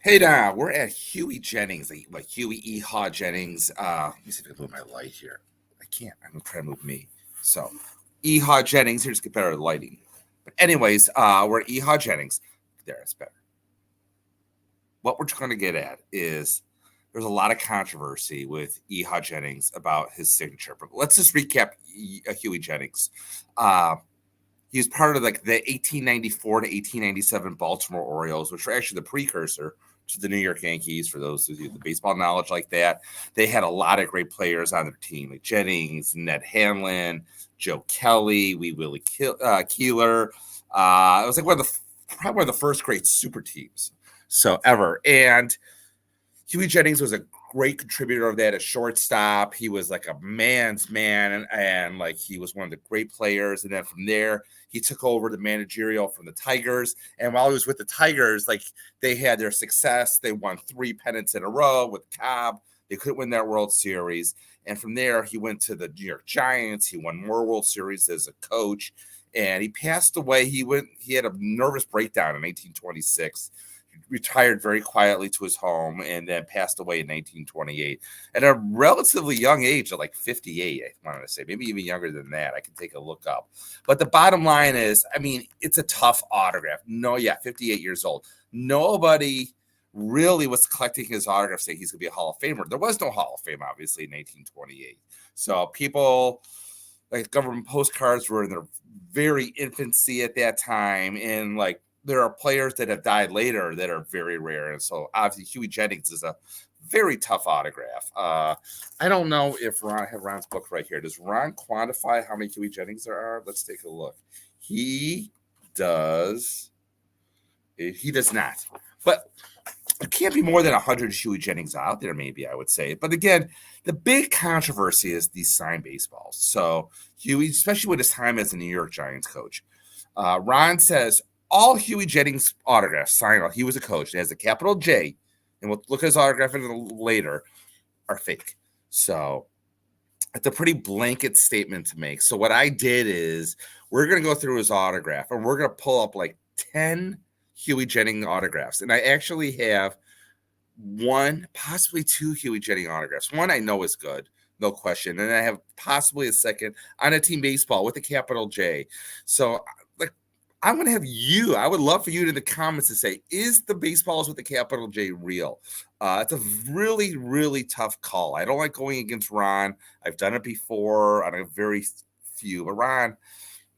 Hey now, we're at Hughie Jennings, like Hughie Jennings. Let me see if I can move my light here. I can't. I'm gonna try to move me. So, Jennings. Here's get better lighting. But anyways, we're at Jennings. There, it's better. What we're trying to get at is there's a lot of controversy with Jennings about his signature. But let's just recap Hughie Jennings. Uh, he was part of like the 1894 to 1897 Baltimore Orioles, which were actually the precursor to the New York Yankees. For those who do the baseball knowledge like that, they had a lot of great players on their team, like Jennings, Ned Hanlon, Joe Kelly, Wee Willie Keeler. It was like probably one of the first great super teams ever. And Hughie Jennings was a great contributor of that at shortstop. He was like a man's man, and like he was one of the great players. And then from there, he took over the managerial from the Tigers. And while he was with the Tigers, like they had their success. They won 3 pennants in a row with Cobb. They couldn't win that World Series. And from there, he went to the New York Giants. He won more World Series as a coach. And he passed away. He had a nervous breakdown in 1926. Retired very quietly to his home and then passed away in 1928 at a relatively young age of like 58. I wanted to say maybe even younger than that. I can take a look up. But the bottom line is, I mean, it's a tough autograph. No, 58 years old. Nobody really was collecting his autograph saying he's going to be a Hall of Famer. There was no Hall of Fame, obviously, in 1928. So people like government postcards were in their very infancy at that time. And like, there are players that have died later that are very rare. And so obviously Hughie Jennings is a very tough autograph. I don't know if I have Ron's book right here. Does Ron quantify how many Hughie Jennings there are? Let's take a look. He does not. But there can't be more than 100 Hughie Jennings out there, maybe, I would say. But again, the big controversy is these signed baseballs. So Hughie, especially with his time as a New York Giants coach, Ron says, all Hughie Jennings autographs signed while he was a coach, it has a capital J, and we'll look at his autograph later, are fake. So it's a pretty blanket statement to make. So what I did is we're going to go through his autograph, and we're going to pull up like 10 Hughie Jennings autographs. And I actually have one, possibly 2 Hughie Jennings autographs. One I know is good, no question. And I have possibly a second on a team baseball with a capital J. So I'm going to have you. I would love for you in the comments to say, is the baseballs with the capital J real? It's a really, really tough call. I don't like going against Ron. I've done it before on a very few, but Ron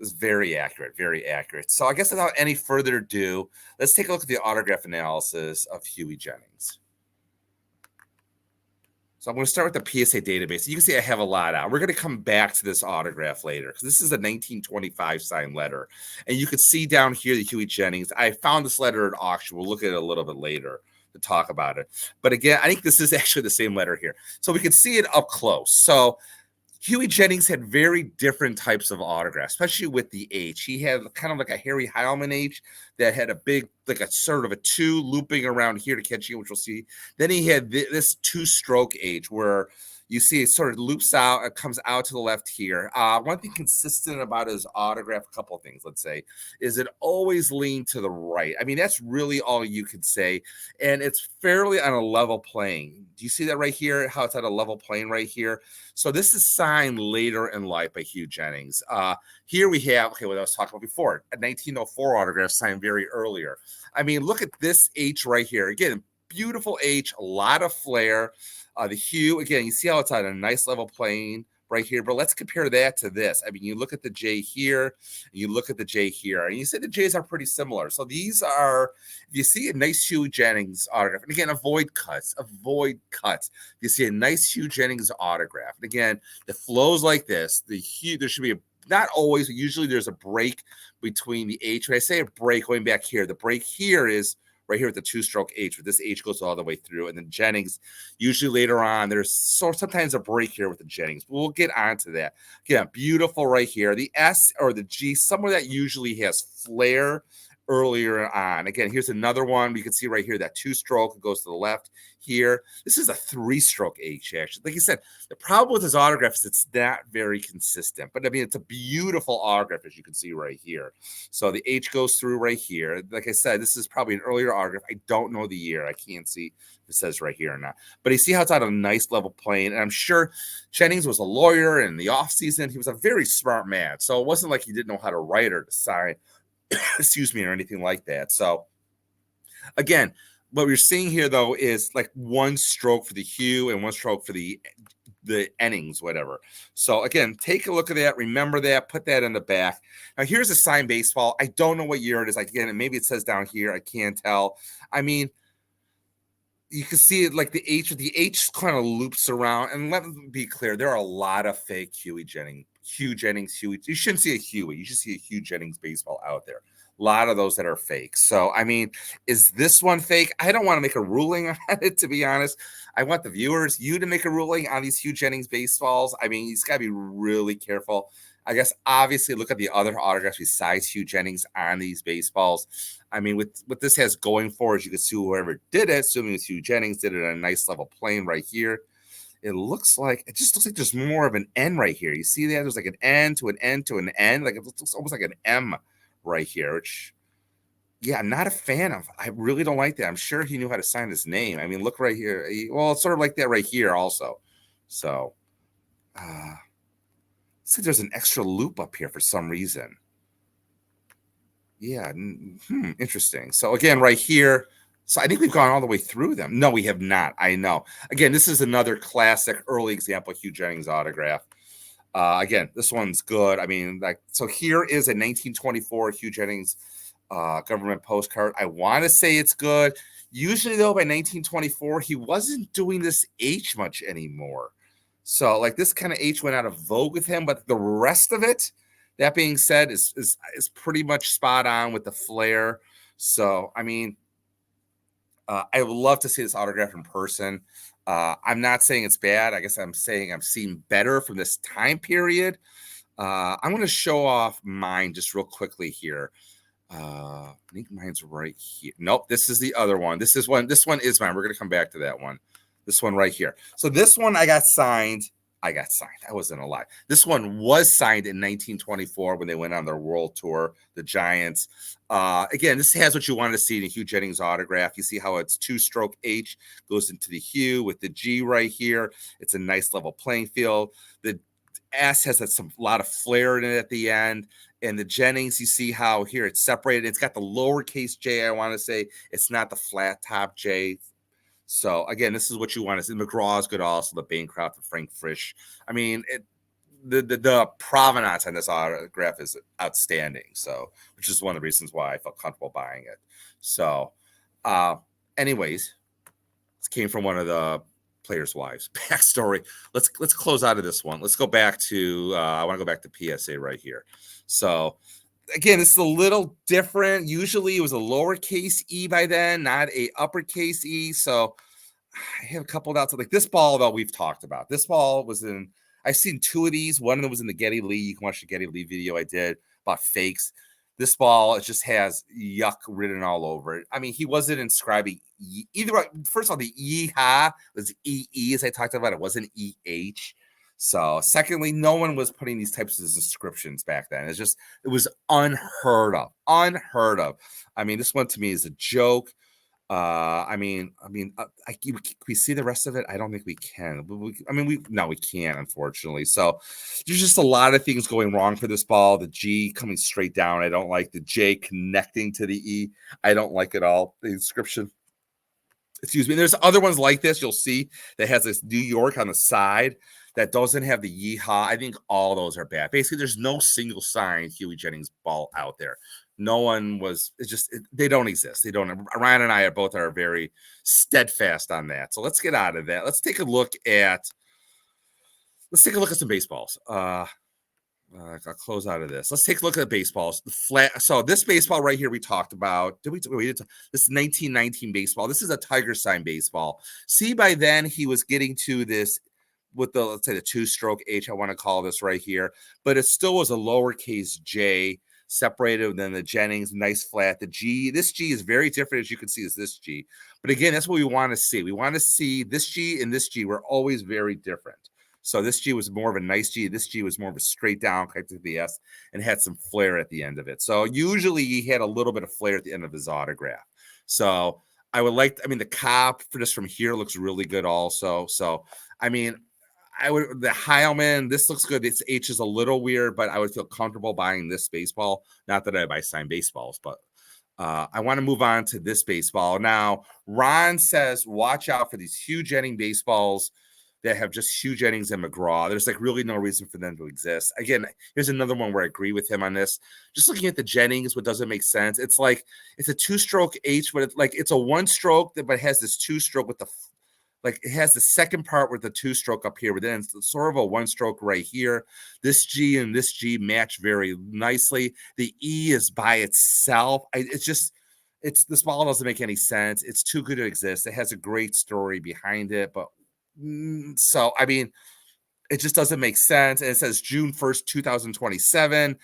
is very accurate, very accurate. So I guess without any further ado, let's take a look at the autograph analysis of Hughie Jennings. So I'm going to start with the PSA database. You can see I have a lot out. We're going to come back to this autograph later because this is a 1925 signed letter. And you can see down here the Hughie Jennings. I found this letter at auction. We'll look at it a little bit later to talk about it. But again, I think this is actually the same letter here. So we can see it up close. So Hughie Jennings had very different types of autographs, especially with the H. He had kind of like a Harry Heilman H that had a big, like a sort of a 2 looping around here to catch you, which we'll see. Then he had this 2-stroke H where you see it sort of loops out, it comes out to the left here. One thing consistent about his autograph, a couple of things, let's say, is it always leaned to the right. I mean, that's really all you could say. And it's fairly on a level plane. Do you see that right here? How it's at a level plane right here? So this is signed later in life by Hughie Jennings. Here we have, what I was talking about before, a 1904 autograph signed very earlier. I mean, look at this H right here. Again, beautiful H, a lot of flair. The hue, again, you see how it's on a nice level plane right here, but let's compare that to this. I mean, you look at the J here, and you look at the J here, and you say the J's are pretty similar. So these are, if you see a nice Hughie Jennings autograph, and again, avoid cuts. If you see a nice Hughie Jennings autograph, and again, it flows like this. There should be not always, but usually there's a break between the H. When I say a break, going back here, the break here is right here with the 2-stroke H, where this H goes all the way through. And then Jennings, usually later on, there's sometimes a break here with the Jennings. But we'll get onto that. Again, beautiful right here. The S or the G, somewhere that usually has flair earlier on. Again, here's another one. You can see right here that 2-stroke goes to the left here. This is a 3-stroke H, actually. Like I said, the problem with his autograph is it's not very consistent. But, I mean, it's a beautiful autograph, as you can see right here. So the H goes through right here. Like I said, this is probably an earlier autograph. I don't know the year. I can't see if it says right here or not. But you see how it's on a nice level plane. And I'm sure Jennings was a lawyer in the offseason. He was a very smart man. So it wasn't like he didn't know how to write or to sign, excuse me, or anything like that. So, again, what we're seeing here, though, is like 1 stroke for the hue and 1 stroke for the innings, whatever. So, again, take a look at that. Remember that. Put that in the back. Now, here's a signed baseball. I don't know what year it is. Again, maybe it says down here. I can't tell. I mean, you can see it like the H kind of loops around. And let me be clear, there are a lot of fake Hughie Jennings. Hugh Jennings, Hughie. You shouldn't see a Hughie. You should see a Hugh Jennings baseball out there. A lot of those that are fake. So, I mean, is this one fake? I don't want to make a ruling on it, to be honest. I want the viewers, you to make a ruling on these Hugh Jennings baseballs. I mean, he's got to be really careful. I guess, obviously, look at the other autographs besides Hugh Jennings on these baseballs. I mean, what this has going for is you can see whoever did it, assuming it's Hugh Jennings, did it on a nice level plane right here. It just looks like there's more of an N right here. You see that? There's like an N to an N to an N. Like it looks almost like an M right here, which, yeah, I'm not a fan of. I really don't like that. I'm sure he knew how to sign his name. I mean, look right here. Well, it's sort of like that right here also. So, see, there's an extra loop up here for some reason. Yeah, interesting. So, again, right here, so I think we've gone all the way through them. No, we have not. I know. Again, this is another classic early example of Hugh Jennings autograph. Again, this one's good. I mean, like, so here is a 1924 Hugh Jennings government postcard. I want to say it's good. Usually, though, by 1924, he wasn't doing this H much anymore. So, like, this kind of H went out of vogue with him, but the rest of it, that being said, is pretty much spot on with the flair. So, I mean, I would love to see this autograph in person. I'm not saying it's bad. I guess I'm saying I'm seeing better from this time period. I'm going to show off mine just real quickly here. I think mine's right here. Nope, this is the other one. This one is mine. We're going to come back to that one. This one right here. So this one I got signed. I wasn't alive. This one was signed in 1924 when they went on their world tour, the Giants. Again, this has what you wanted to see in a Hugh Jennings autograph. You see how it's 2-stroke H goes into the hue with the G right here. It's a nice level playing field. The S has a lot of flair in it at the end. And the Jennings, you see how here it's separated. It's got the lowercase J, I want to say. It's not the flat top J. So, again, this is what you want to see. McGraw is good also, the Bancroft, the Frank Frisch. I mean, the provenance on this autograph is outstanding. So, which is one of the reasons why I felt comfortable buying it. So, anyways, this came from one of the players' wives. Backstory. Let's close out of this one. Let's go back to, I want to go back to PSA right here. So, again, this is a little different. Usually it was a lowercase e by then, not a uppercase e. So I have a couple of doubts. Like this ball, though, we've talked about. This ball was in, I've seen 2 of these. One of them was in the Geddy Lee. You can watch the Geddy Lee video I did about fakes. This ball, it just has yuck written all over it. I mean, he wasn't inscribing either. First of all, the yeehaw was EE, as I talked about. It wasn't EH. So, secondly, no one was putting these types of inscriptions back then. It was unheard of. Unheard of. I mean, this one to me is a joke. Can we see the rest of it? I don't think we can. We can't, unfortunately. So there's just a lot of things going wrong for this ball. The G coming straight down, I don't like. The J connecting to the E, I don't like at all. The inscription, excuse me. There's other ones like this. You'll see that has this New York on the side that doesn't have the yeehaw. I think all those are bad. Basically, there's no single signed Hughie Jennings ball out there. No one was, they don't exist. They don't. Ryan and I are very steadfast on that. So let's get out of that. Let's take a look at some baseballs. I'll close out of this. Let's take a look at the baseballs. The flat. So this baseball right here we talked about. This is 1919 baseball. This is a Tiger sign baseball. See, by then he was getting to this with let's say the 2-stroke H, I want to call this right here, but it still was a lowercase J. separated, and then the Jennings, nice flat. The G, this G is very different, as you can see, as this G. But again, that's what we want to see. We want to see this G and this G were always very different. So this G was more of a nice G. This G was more of a straight down connected to the S and had some flair at the end of it. So usually he had a little bit of flair at the end of his autograph. So I would like, I mean, the cop for just from here looks really good also. So, I mean, the Heilman, this looks good. Its H is a little weird, but I would feel comfortable buying this baseball. Not that I buy signed baseballs, but I want to move on to this baseball. Now, Ron says, watch out for these Hughie Jennings baseballs that have just Hughie Jennings and McGraw. There's like really no reason for them to exist. Again, here's another one where I agree with him on this. Just looking at the Jennings, what doesn't make sense. It's like it's a 2-stroke H, but it's a 1-stroke, but it has this 2-stroke with the it has the second part with the 2-stroke up here, but then it's sort of a 1-stroke right here. This G and this G match very nicely. The E is by itself. This ball doesn't make any sense. It's too good to exist. It has a great story behind it, but so, I mean, it just doesn't make sense. And it says June 1st, 2027.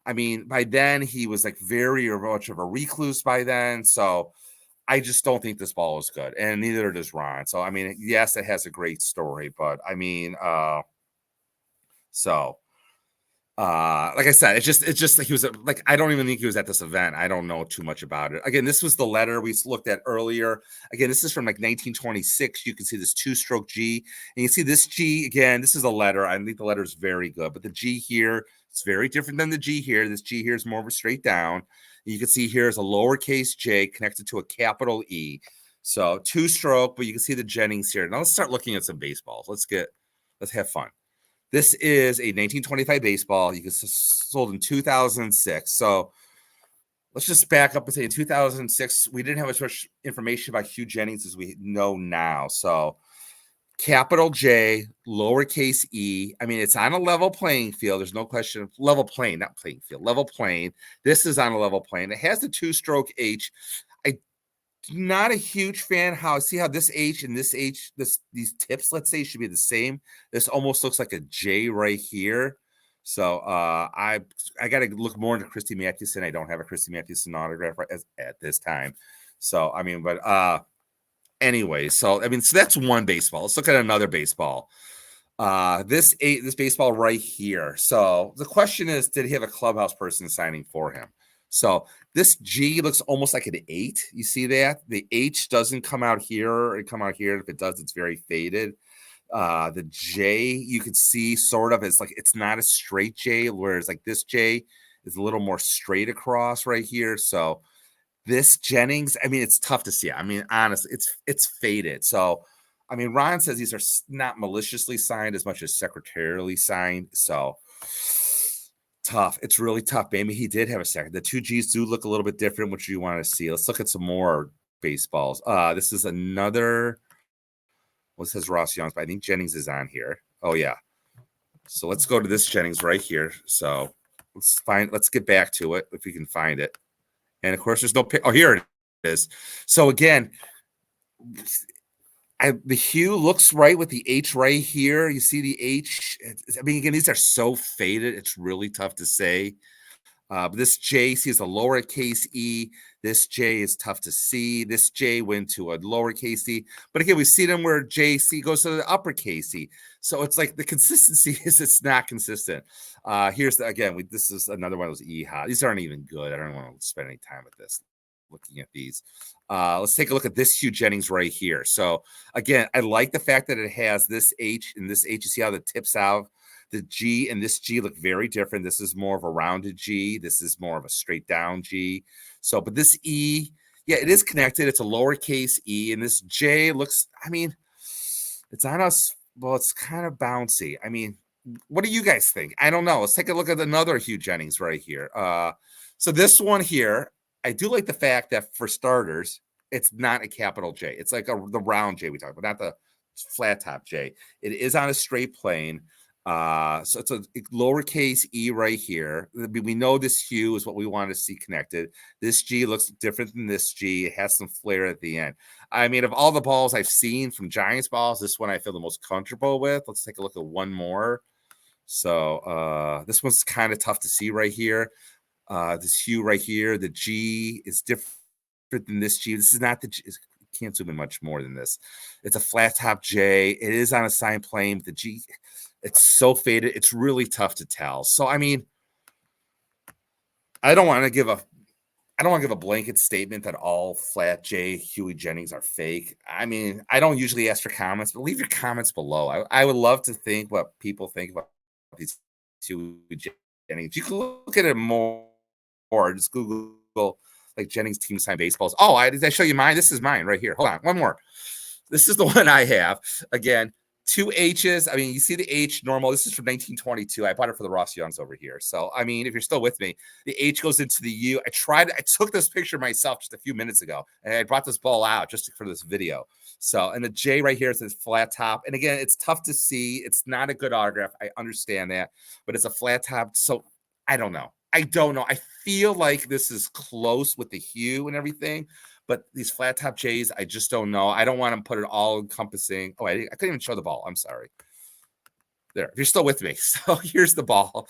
I mean, by then he was like very much of a recluse by then. So I just don't think this ball is good. And neither does Ron. So, I mean, yes, it has a great story, but I mean, like I said, it's just like he was like, I don't even think he was at this event. I don't know too much about it. Again, this was the letter we looked at earlier. Again, this is from like 1926. You can see this 2-stroke G, and you see this G again. This is a letter. I think the letter is very good, but the G here, it's very different than the G here. This G here is more of a straight down. You can see here is a lowercase J connected to a capital E. So 2-stroke, but you can see the Jennings here. Now let's start looking at some baseballs. Let's have fun. This is a 1925 baseball. You can sold in 2006. So let's just back up and say in 2006, we didn't have as much information about Hughie Jennings as we know now. So capital J, lowercase e. I mean, it's on a level playing field. There's no question. Level plane, not playing field. Level plane. This is on a level plane. It has the 2-stroke H. Not a huge fan see how this H and this H, these tips, let's say, should be the same. This almost looks like a J right here. So I got to look more into Christy Mathewson. I don't have a Christy Mathewson autograph at this time. So I mean, but anyway, so I mean, so that's one baseball. Let's look at another baseball. This baseball right here. So the question is, did he have a clubhouse person signing for him? So this G looks almost like an 8. You see that? The H doesn't come out here. It come out here. If it does, it's very faded. The J, you can see sort of, it's not a straight J, whereas like this J is a little more straight across right here. So this Jennings, I mean, it's tough to see. I mean, honestly, it's faded. So, I mean, Ron says these are not maliciously signed as much as secretarially signed. So tough. It's really tough. Maybe he did have a second. The 2 Gs do look a little bit different, which you want to see. Let's look at some more baseballs. This is another. Well, it says Ross Young's, but I think Jennings is on here. Oh yeah. So let's go to this Jennings right here. So let's get back to it if we can find it. And of course, there's no pic. Oh, here it is. So again, the hue looks right with the H right here. You see the H. I mean, again, these are so faded. It's really tough to say. But this J sees a lowercase e. This J is tough to see. This J went to a lowercase e. But again, we see them where JC goes to the uppercase e. So it's like the consistency it's not consistent. Here's this is another one of those EHA. These aren't even good. I don't want to spend any time with this. Looking at these. Let's take a look at this Hughie Jennings right here. So again, I like the fact that it has this H and this H. You see how the tips out. The G and this G look very different. This is more of a rounded G. This is more of a straight down G. So, but this E, yeah, it is connected. It's a lowercase e. And this J looks, I mean, it's on us. Well, it's kind of bouncy. I mean, what do you guys think? I don't know. Let's take a look at another Hughie Jennings right here. So this one here, I do like the fact that for starters, it's not a capital J. It's like the round J we talked about, not the flat top J. It is on a straight plane. So it's a lowercase e right here. We know this hue is what we want to see connected. This G looks different than this G. It has some flair at the end. I mean, of all the balls I've seen from Giants balls, this one I feel the most comfortable with. Let's take a look at one more. So this one's kind of tough to see right here. This hue right here, the G is different than this G. This is not the G. Can't zoom in much more than this. It's a flat top J. It is on a signed plane. The G, it's so faded. It's really tough to tell. So, I mean, I don't want to give a blanket statement that all flat J Hughie Jennings are fake. I mean, I don't usually ask for comments, but leave your comments below. I would love to think what people think about these Hughie Jennings. You can look at it more, or just Google like Jennings team signed baseballs. Oh, did I show you mine? This is mine right here. Hold on, one more. This is the one I have. Again, 2 H's. I mean, you see the H normal. This is from 1922. I bought it for the Ross Youngs over here. So, I mean, if you're still with me, the H goes into the U. I took this picture myself just a few minutes ago, and I brought this ball out just for this video. So, and the J right here is this flat top. And again, it's tough to see. It's not a good autograph. I understand that, but it's a flat top. So, I don't know. I feel like this is close with the hue and everything. But these flat top J's, I just don't know. I don't want to put it all encompassing. Oh, I couldn't even show the ball. I'm sorry. There, if you're still with me. So here's the ball.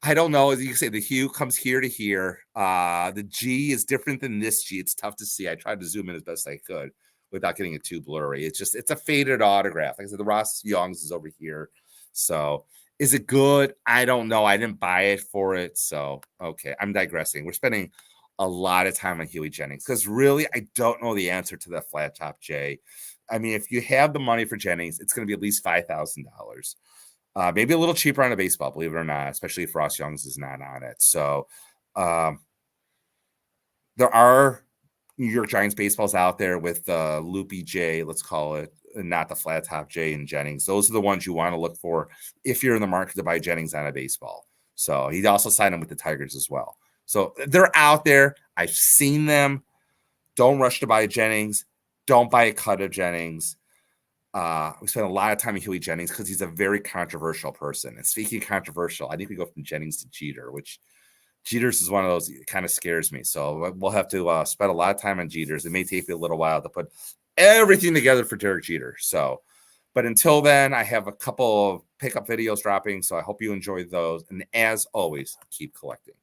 I don't know. As you can say, the hue comes here to here. The G is different than this G. It's tough to see. I tried to zoom in as best I could without getting it too blurry. It's a faded autograph. Like I said, the Ross Youngs is over here. So is it good? I don't know. I didn't buy it for it. So, okay, I'm digressing. We're spending a lot of time on Hughie Jennings because really I don't know the answer to that flat top J. I mean, if you have the money for Jennings, it's going to be at least $5,000. Maybe a little cheaper on a baseball, believe it or not, especially if Ross Youngs is not on it. So there are New York Giants baseballs out there with loopy J, let's call it, and not the flat top J and Jennings. Those are the ones you want to look for if you're in the market to buy Jennings on a baseball. So he also signed him with the Tigers as well. So they're out there. I've seen them. Don't rush to buy Jennings. Don't buy a cut of Jennings. We spent a lot of time on Hughie Jennings because he's a very controversial person. And speaking of controversial, I think we go from Jennings to Jeter, which Jeter's is one of those that kind of scares me. So we'll have to spend a lot of time on Jeters. It may take me a little while to put everything together for Derek Jeter. So, but until then, I have a couple of pickup videos dropping. So I hope you enjoy those. And as always, keep collecting.